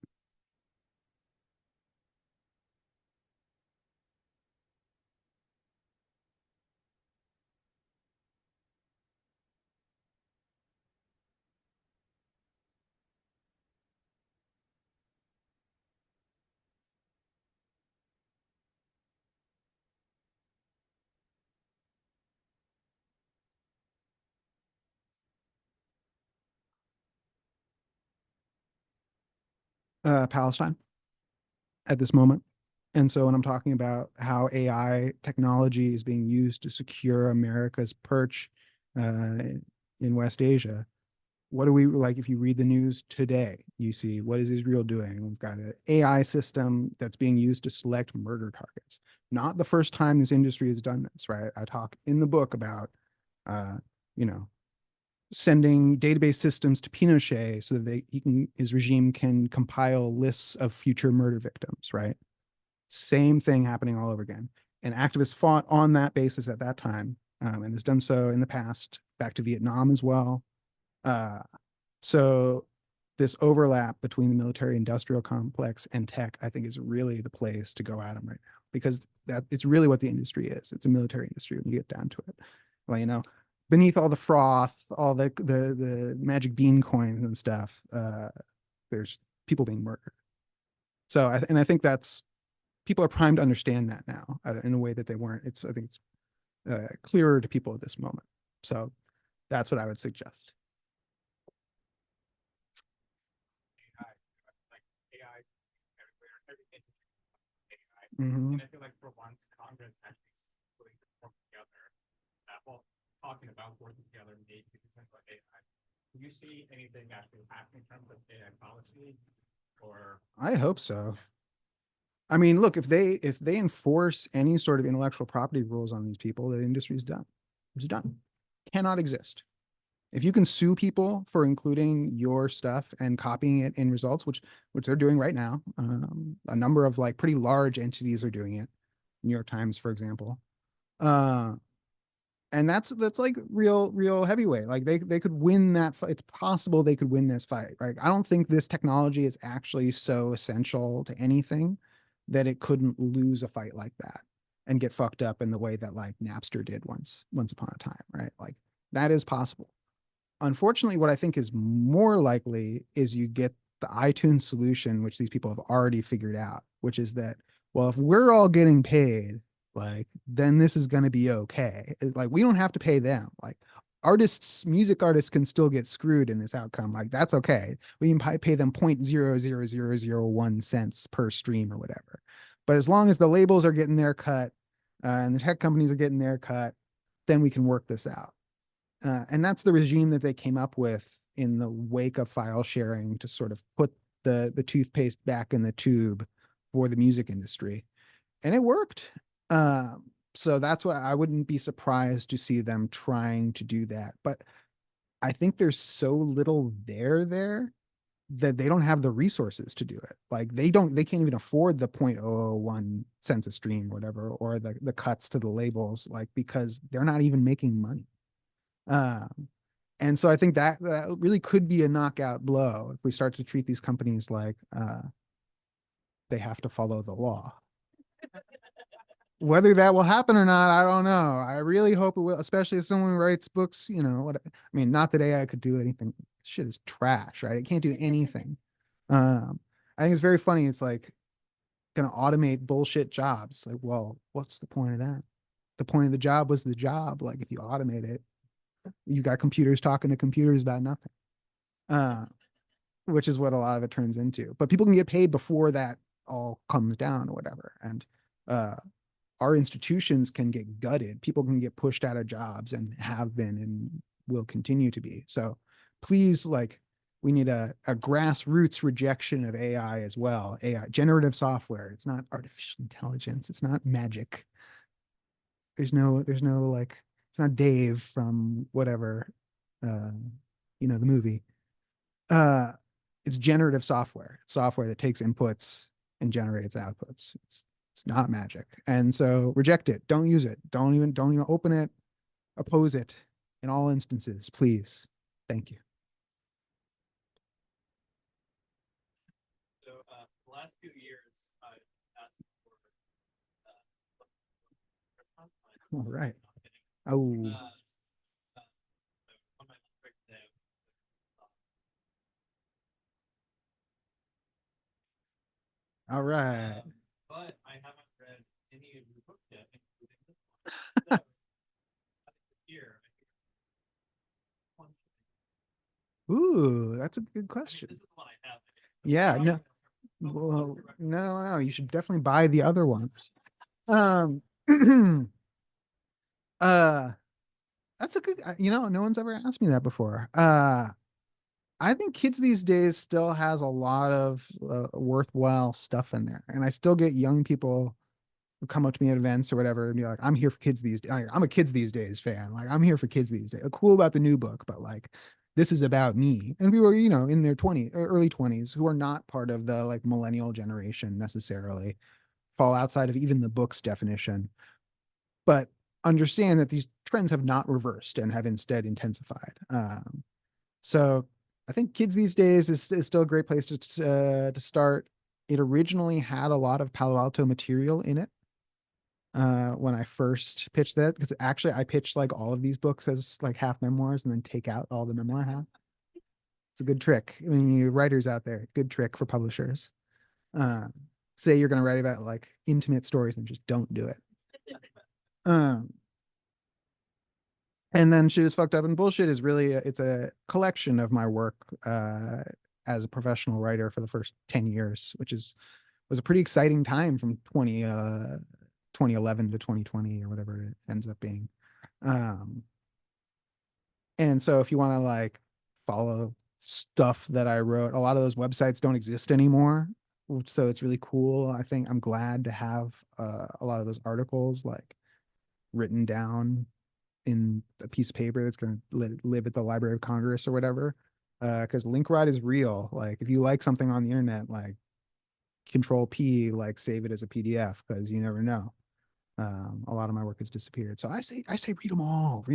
Palestine at this moment. And so when I'm talking about how AI technology is being used to secure America's perch in West Asia, what do we like? If you read the news today, you see what is Israel doing? We've got an AI system that's being used to select murder targets. Not the first time this industry has done this, right? I talk in the book about, uh, you know, sending database systems to Pinochet so that his regime can compile lists of future murder victims, right? Same thing happening all over again. And activists fought on that basis at that time, and has done so in the past, back to Vietnam as well. Uh, so this overlap between the military industrial complex and tech, I think, is really the place to go at them right now, because that it's really what the industry is. It's a military industry when you get down to it. Well, beneath all the froth, all the magic bean coins and stuff, there's people being murdered. So I think that's people are primed to understand that now in a way that they weren't. I think it's clearer to people at this moment. So that's what I would suggest. And I feel like for once, Congress actually really work together. Well, talking about working together, maybe something like AI. Do you see anything actually happening in terms of AI policy, or? I hope so. I mean, look, if they enforce any sort of intellectual property rules on these people, the industry's done. It's done. Cannot exist. If you can sue people for including your stuff and copying it in results, which they're doing right now, a number of like pretty large entities are doing it. New York Times, for example. And that's like real heavyweight. Like they could win that fight. It's possible they could win this fight, right? I don't think this technology is actually so essential to anything that it couldn't lose a fight like that and get fucked up in the way that like Napster did once upon a time, right? Like that is possible. Unfortunately, what I think is more likely is you get the iTunes solution, which these people have already figured out, which is that, well, if we're all getting paid, like, then this is going to be okay. Like, we don't have to pay them. Like, music artists can still get screwed in this outcome. Like, that's okay. We can pay them 0.00001 cents per stream or whatever. But as long as the labels are getting their cut and the tech companies are getting their cut, then we can work this out. And that's the regime that they came up with in the wake of file sharing to sort of put the toothpaste back in the tube for the music industry. And it worked. So that's why I wouldn't be surprised to see them trying to do that. But I think there's so little there that they don't have the resources to do it. Like they can't even afford the 0.001 cents a stream or whatever, or the cuts to the labels, like, because they're not even making money. And so I think that really could be a knockout blow if we start to treat these companies like they have to follow the law. Whether that will happen or not, I don't know. I really hope it will, especially as someone who writes books, what I mean, not that AI could do anything. Shit is trash, right? It can't do anything. I think it's very funny. It's like gonna automate bullshit jobs. Like, well, what's the point of that? The point of the job was the job. Like, if you automate it, you got computers talking to computers about nothing. Uh, which is what a lot of it turns into. But people can get paid before that all comes down or whatever. And uh our institutions can get gutted. People can get pushed out of jobs and have been and will continue to be. So please, like, we need a grassroots rejection of AI as well. AI, generative software. It's not artificial intelligence. It's not magic. There's no like, it's not Dave from whatever, uh, the movie. Uh, it's generative software. It's software that takes inputs and generates outputs. It's not magic. And so reject it. Don't use it. Don't even open it. Oppose it in all instances, please. Thank you. So the last few years, I've asked for All right. Oh, on my quick day, all right. but I haven't read any of your books yet, including this one. So, here, Ooh, that's a good I mean, question. this is the one I have. Yeah, no, well, no, you should definitely buy the other ones. Um, uh, that's a good, no one's ever asked me that before. I think kids these days still has a lot of worthwhile stuff in there, and I still get young people who come up to me at events or whatever and be like, "I'm here for kids these days. I'm a kids these days fan. Like, I'm here for kids these days. Cool about the new book, but like, this is about me." And people are, in their early 20s, who are not part of the like millennial generation necessarily, fall outside of even the book's definition, but understand that these trends have not reversed and have instead intensified. So I think kids these days is still a great place to start. It originally had a lot of Palo Alto material in it when I first pitched that, because actually I pitched like all of these books as like half memoirs and then take out all the memoir half. It's a good trick. I mean, you writers out there, good trick for publishers. Uh, Say you're going to write about like intimate stories and just don't do it. Um, and then Shit is Fucked Up and Bullshit is really it's a collection of my work as a professional writer for the first 10 years, which was a pretty exciting time from 2011 to 2020 or whatever it ends up being. Um, and so if you want to like follow stuff that I wrote, a lot of those websites don't exist anymore. So it's really cool. I think I'm glad to have a lot of those articles like written down in a piece of paper that's going to live at the Library of Congress or whatever. Because link rot is real. Like, if you like something on the internet, like Control P, like save it as a PDF, because you never know. A lot of my work has disappeared. So I say read them all.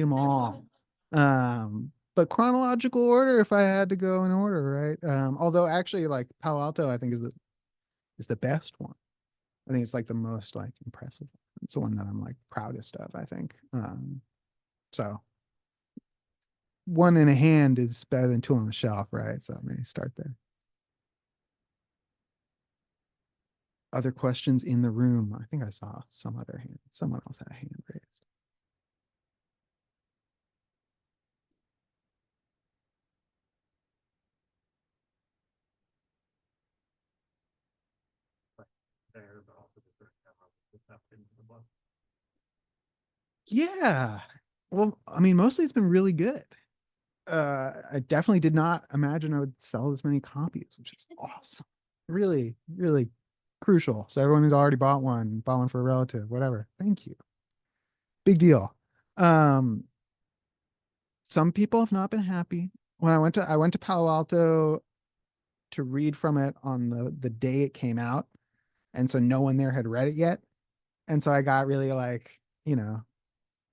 But chronological order, if I had to go in order, right? Although actually, like Palo Alto, I think is the best one. I think it's like the most like impressive. It's the one that I'm like proudest of, I think. So one in a hand is better than two on the shelf, right? So I may start there. Other questions in the room? I think I saw some other hand. Someone else had a hand raised. there, but also the first stuff in the book. Yeah. Well, I mean, mostly it's been really good. I definitely did not imagine I would sell this many copies, which is awesome. Really, really crucial. So everyone who's already bought one for a relative, whatever. Thank you. Big deal. Um, some people have not been happy. When I went to Palo Alto, to read from it on the day it came out. And so no one there had read it yet. And so I got really like,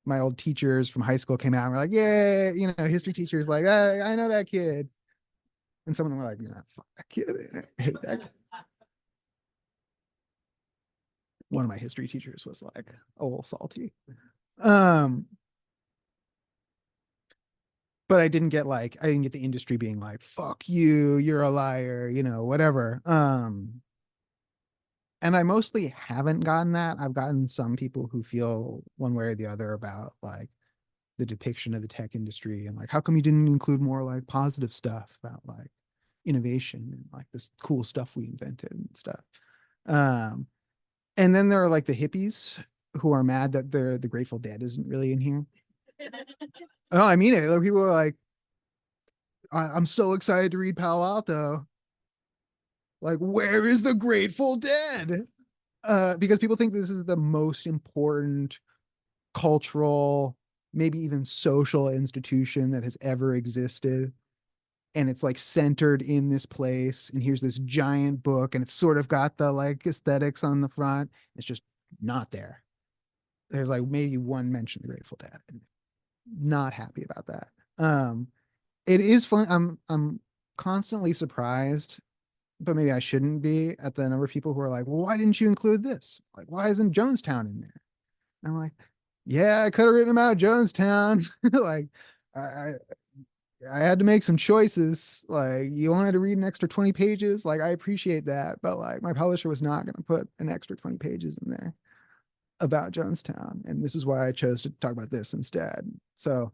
my old teachers from high school came out and were like, yeah, history teachers like, I know that kid. And some of them were like, fuck that kid. I hate that kid. One of my history teachers was like a little salty. But I didn't get the industry being like, fuck you, you're a liar, whatever. And I mostly haven't gotten that. I've gotten some people who feel one way or the other about like the depiction of the tech industry and like, how come you didn't include more like positive stuff about like innovation and like this cool stuff we invented and stuff. And then there are like the hippies who are mad that the Grateful Dead isn't really in here. No, I mean it. Like, people are like, I'm so excited to read Palo Alto. Like, where is the Grateful Dead? Because people think this is the most important cultural, maybe even social institution that has ever existed. And it's like centered in this place. And here's this giant book, and it's sort of got the like aesthetics on the front. It's just not there. There's like maybe one mention of the Grateful Dead. Not happy about that. It is fun. I'm constantly surprised, but maybe I shouldn't be, at the number of people who are like, well, why didn't you include this? Like, why isn't Jonestown in there? And I'm like, yeah, I could have written about Jonestown. Like, I I had to make some choices. Like, you wanted to read an extra 20 pages. Like, I appreciate that. But like, my publisher was not going to put an extra 20 pages in there about Jonestown. And this is why I chose to talk about this instead. So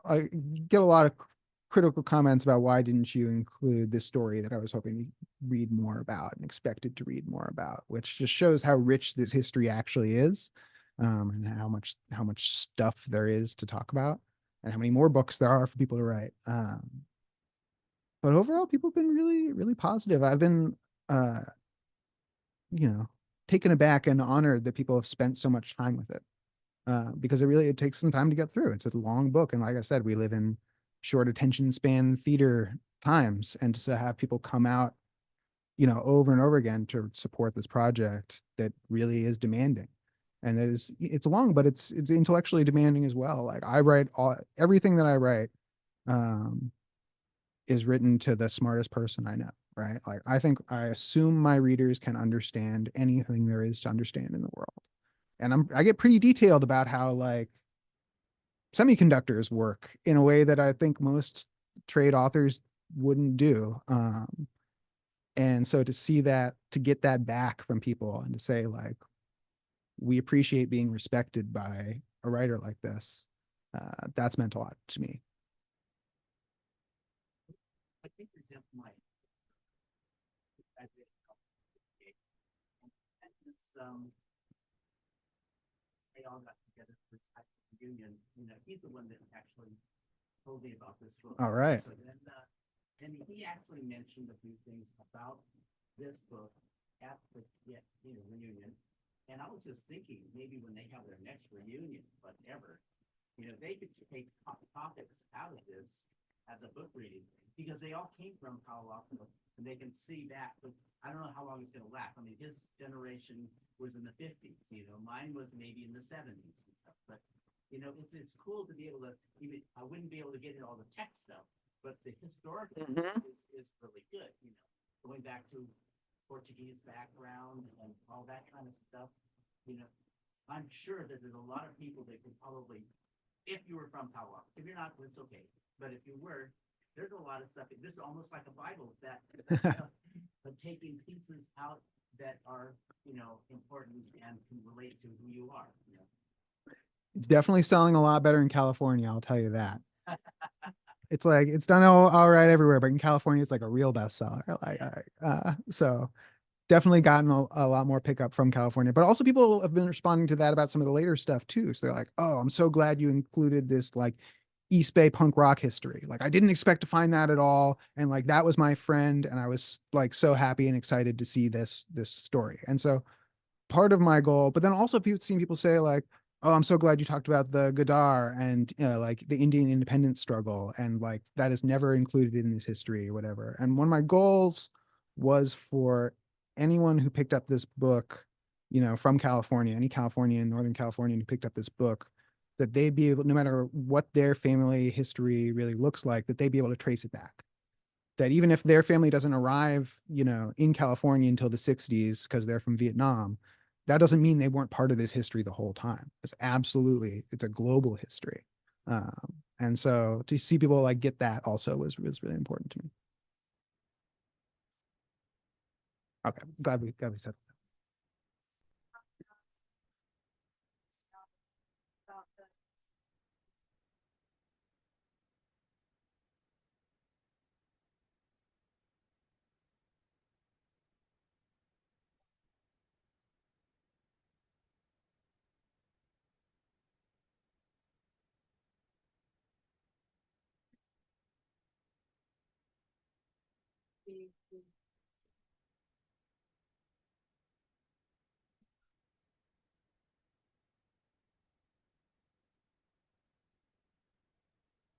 I get a lot of critical comments about why didn't you include this story that I was hoping to read more about and expected to read more about, which just shows how rich this history actually is, and how much stuff there is to talk about, and how many more books there are for people to write. But overall, people have been really, really positive. I've been, you know, taken aback and honored that people have spent so much time with it, because it takes some time to get through. It's a long book, and like I said, we live in short attention span theater times, and to have people come out, over and over again to support this project that really is demanding, and it's long, but it's intellectually demanding as well. Like, everything that I write is written to the smartest person I know, right? Like, I assume my readers can understand anything there is to understand in the world. And I get pretty detailed about how like semiconductors work in a way that I think most trade authors wouldn't do. And so to get that back from people and to say like, we appreciate being respected by a writer like this, that's meant a lot to me. I think for example, and it's they all got together for type of reunion. He's the one that actually told me about this book. All right. So then, and he actually mentioned a few things about this book at the reunion. And I was just thinking, maybe when they have their next reunion, whatever, they could take topics out of this as a book reading, because they all came from Palo Alto, and they can see that. But I don't know how long it's going to last. I mean, his generation was in the 50s. Mine was maybe in the 70s and stuff. But it's cool to be able to. Even I wouldn't be able to get into all the tech stuff, but the historical is really good. Going back to Portuguese background and all that kind of stuff. I'm sure that there's a lot of people that could probably, if you were from Palo Alto, if you're not, it's okay. But if you were, there's a lot of stuff. This is almost like a Bible that but taking pieces out that are, important and can relate to who you are. It's definitely selling a lot better in California, I'll tell you that. It's like, it's done all right everywhere, but in California, it's like a real bestseller. So definitely gotten a lot more pickup from California, but also people have been responding to that about some of the later stuff too. So they're like, oh, I'm so glad you included this like East Bay punk rock history. Like, I didn't expect to find that at all. And like, that was my friend. And I was like, so happy and excited to see this story. And so part of my goal, but then also seen people say like, oh, I'm so glad you talked about the Gadar and like the Indian independence struggle, and like that is never included in this history or whatever. And one of my goals was for anyone who picked up this book, from California, any Californian, Northern Californian who picked up this book, that they'd be able, no matter what their family history really looks like, that they'd be able to trace it back. That even if their family doesn't arrive, in California until the 60s because they're from Vietnam, that doesn't mean they weren't part of this history the whole time. It's a global history. And so to see people like get that also was really important to me. Okay, glad we said that.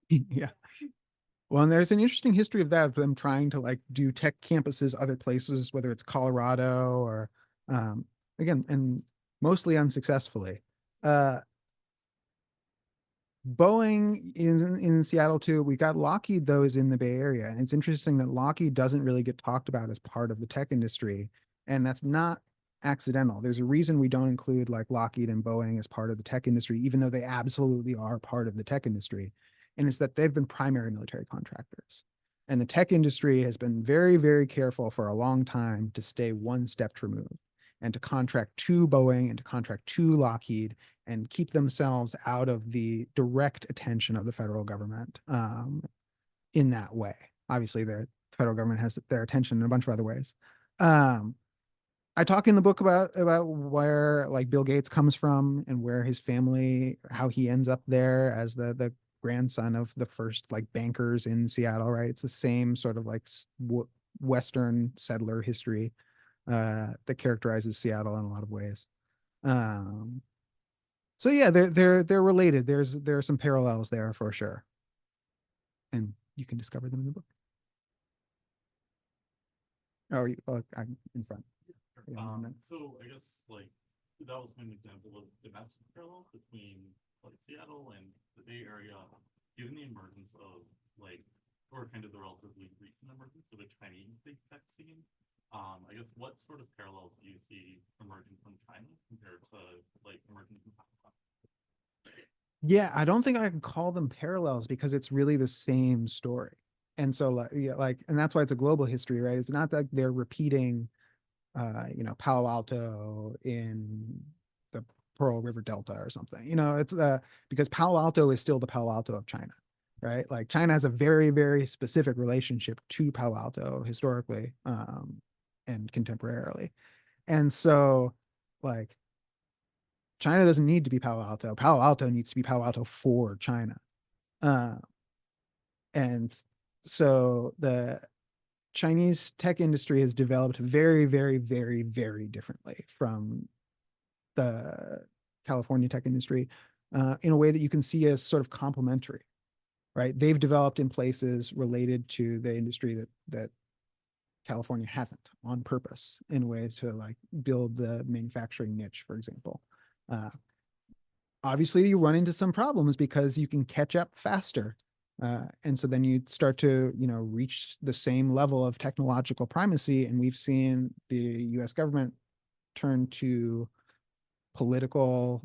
Yeah. Well, and there's an interesting history of that, of them trying to like do tech campuses other places, whether it's Colorado or again, and mostly unsuccessfully. Uh, Boeing is in Seattle too. We got Lockheed though is in the Bay Area, and it's interesting that Lockheed doesn't really get talked about as part of the tech industry, and that's not accidental. There's a reason we don't include like Lockheed and Boeing as part of the tech industry, even though they absolutely are part of the tech industry, and it's that they've been primary military contractors. And the tech industry has been very, very careful for a long time to stay one step removed and to contract to Boeing and to contract to Lockheed and keep themselves out of the direct attention of the federal government in that way. Obviously, the federal government has their attention in a bunch of other ways. I talk in the book about where like Bill Gates comes from and where his family, how he ends up there as the grandson of the first like bankers in Seattle, right? It's the same sort of like Western settler history that characterizes Seattle in a lot of ways. Um, so yeah, they're related. There are some parallels there for sure, and you can discover them in the book. I'm in front. Yeah, So I guess like that was an example of domestic parallel between like Seattle and the Bay Area, given the emergence of like, or kind of the relatively recent emergence of the Chinese big tech scene. I guess what sort of parallels do you see emerging from China compared to like emerging from Taiwan? Yeah, I don't think I can call them parallels because it's really the same story. And so like, yeah, like, and that's why it's a global history, right? It's not that they're repeating Palo Alto in the Pearl River Delta or something. It's because Palo Alto is still the Palo Alto of China, right? Like China has a very, very specific relationship to Palo Alto historically and contemporarily. And so like China doesn't need to be Palo Alto. Palo Alto needs to be Palo Alto for China. Uh, and so the Chinese tech industry has developed very, very, very, very differently from the California tech industry in a way that you can see as sort of complementary, right? They've developed in places related to the industry that California hasn't on purpose in a way to like build the manufacturing niche, for example. Uh, Obviously you run into some problems because you can catch up faster. And so then you start to, reach the same level of technological primacy. And we've seen the US government turn to political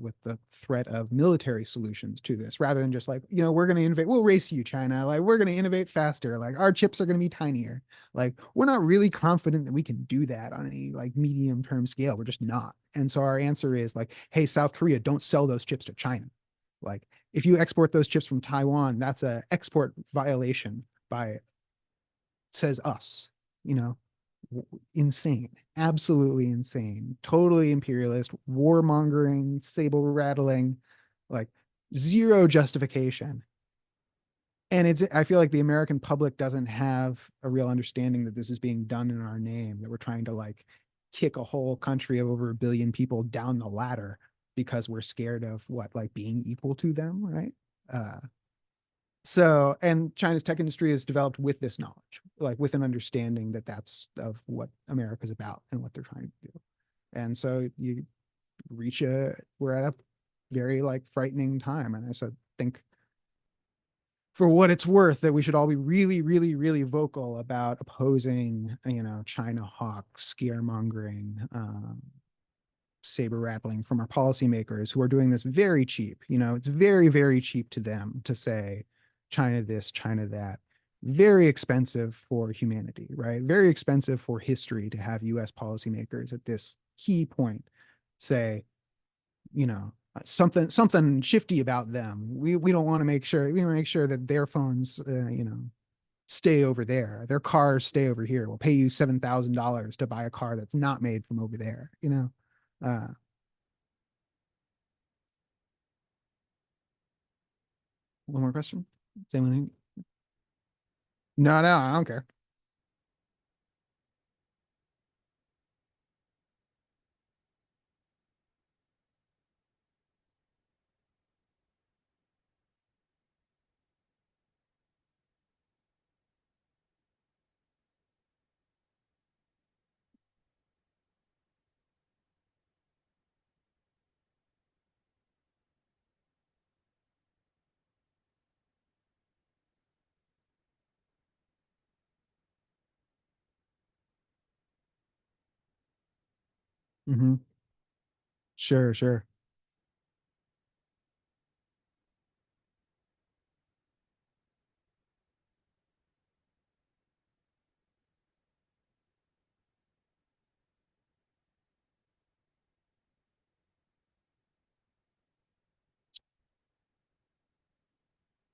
with the threat of military solutions to this rather than just like, we're going to innovate. We'll race you, China. Like we're going to innovate faster. Like our chips are going to be tinier. Like we're not really confident that we can do that on any like medium term scale. We're just not. And so our answer is like, hey, South Korea, don't sell those chips to China. Like if you export those chips from Taiwan, that's a export violation by, says us, you know, insane, absolutely insane, totally imperialist, warmongering, saber rattling, like zero justification. And I feel like the American public doesn't have a real understanding that this is being done in our name, that we're trying to like kick a whole country of over 1 billion people down the ladder because we're scared of what, like being equal to them, right? So, and China's tech industry is developed with this knowledge, like with an understanding that that's of what America's about and what they're trying to do. And so you we're at a very like frightening time. And I said, think for what it's worth that we should all be really, really, really vocal about opposing, China hawk scaremongering, saber rattling from our policymakers who are doing this very cheap. It's very, very cheap to them to say China this, China that. Very expensive for humanity, right? Very expensive for history to have US policymakers at this key point say, something shifty about them. We don't want to make sure, we want to make sure that their phones, stay over there. Their cars stay over here. We'll pay you $7,000 to buy a car that's not made from over there, uh, one more question. No, I don't care. Mm-hmm. Sure, sure.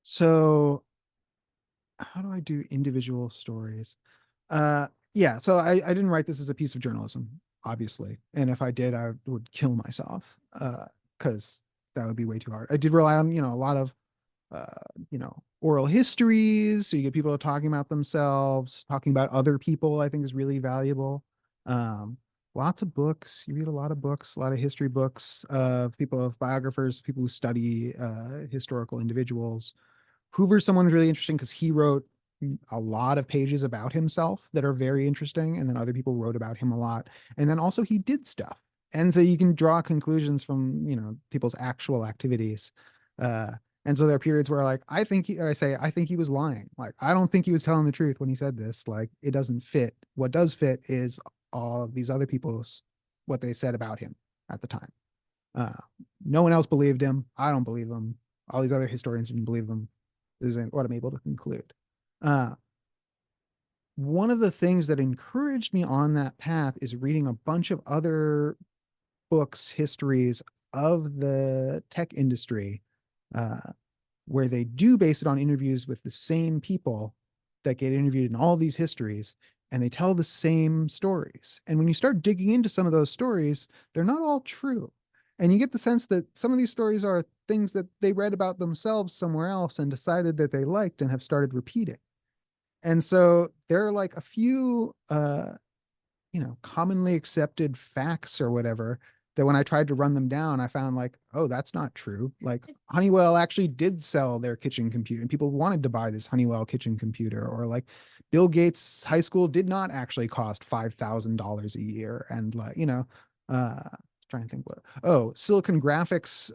So how do I do individual stories? Yeah, so I didn't write this as a piece of journalism, obviously. And if I did, I would kill myself, because that would be way too hard. I did rely on, a lot of, uh, oral histories. So you get people talking about themselves, talking about other people, I think is really valuable. Um, Lots of books. You read a lot of books, a lot of history books of people, of biographers, people who study historical individuals. Hoover's someone really interesting because he wrote a lot of pages about himself that are very interesting. And then other people wrote about him a lot. And then also he did stuff. And so you can draw conclusions from, people's actual activities. Uh, and so there are periods where like, I think he was lying. Like, I don't think he was telling the truth when he said this. Like, it doesn't fit. What does fit is all these other people's, what they said about him at the time. Uh, no one else believed him. I don't believe him. All these other historians didn't believe him. This is what I'm able to conclude. Uh, One of the things that encouraged me on that path is reading a bunch of other books, histories of the tech industry, uh, where they do base it on interviews with the same people that get interviewed in all these histories, and they tell the same stories. And when you start digging into some of those stories, they're not all true. And you get the sense that some of these stories are things that they read about themselves somewhere else and decided that they liked and have started repeating. And so there are like a few commonly accepted facts or whatever that when I tried to run them down, I found like, oh, that's not true. Like Honeywell actually did sell their kitchen computer and people wanted to buy this Honeywell kitchen computer, or like Bill Gates' high school did not actually cost $5,000 a year. And like, trying to think Silicon Graphics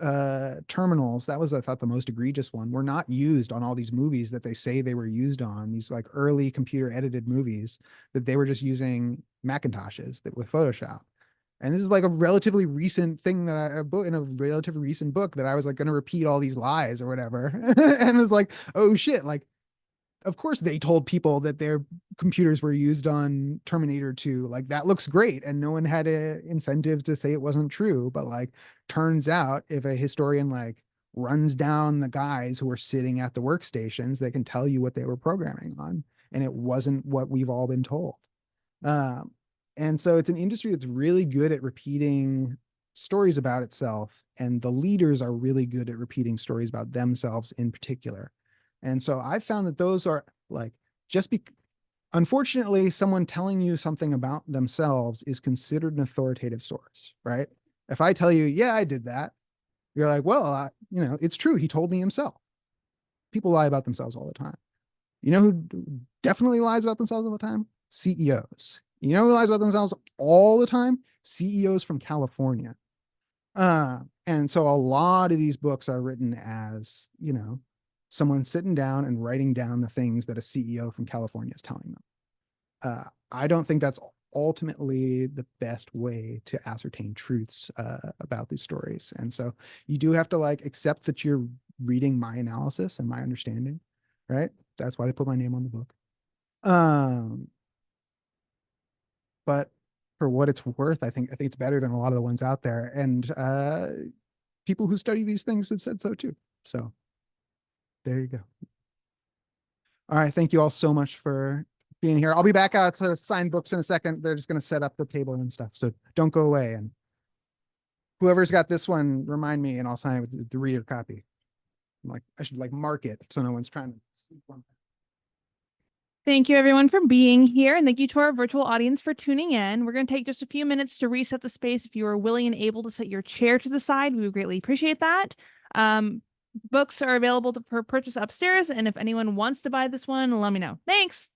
terminals, that was, I thought, the most egregious one, were not used on all these movies that they say they were used on, these like early computer edited movies, that they were just using Macintoshes that with Photoshop. And this is like a relatively recent thing that in a relatively recent book that I was like going to repeat all these lies or whatever. And it was like, oh shit, like, of course they told people that their computers were used on Terminator 2. Like, that looks great. And no one had an incentive to say it wasn't true. But like, turns out if a historian like runs down the guys who were sitting at the workstations, they can tell you what they were programming on. And it wasn't what we've all been told. Um, and so it's an industry that's really good at repeating stories about itself, and the leaders are really good at repeating stories about themselves in particular. And so I found that those are like, just be unfortunately, someone telling you something about themselves is considered an authoritative source, right? If I tell you, yeah, I did that, You're like, well, it's true. He told me himself. People lie about themselves all the time. You know who definitely lies about themselves all the time? CEOs. You know who lies about themselves all the time? CEOs from California. And so a lot of these books are written as, someone sitting down and writing down the things that a CEO from California is telling them. I don't think that's ultimately the best way to ascertain truths about these stories. And so you do have to like accept that you're reading my analysis and my understanding, right? That's why they put my name on the book. But for what it's worth, I think it's better than a lot of the ones out there. And people who study these things have said so too. So there you go. All right. Thank you all so much for being here. I'll be back out to sign books in a second. They're just going to set up the table and stuff. So don't go away. And whoever's got this one, remind me and I'll sign it with the reader copy. I should like mark it so no one's trying to sleep on. Thank you everyone for being here, and thank you to our virtual audience for tuning in. We're going to take just a few minutes to reset the space. If you are willing and able to set your chair to the side, we would greatly appreciate that. Books are available for purchase upstairs, and if anyone wants to buy this one, let me know. Thanks.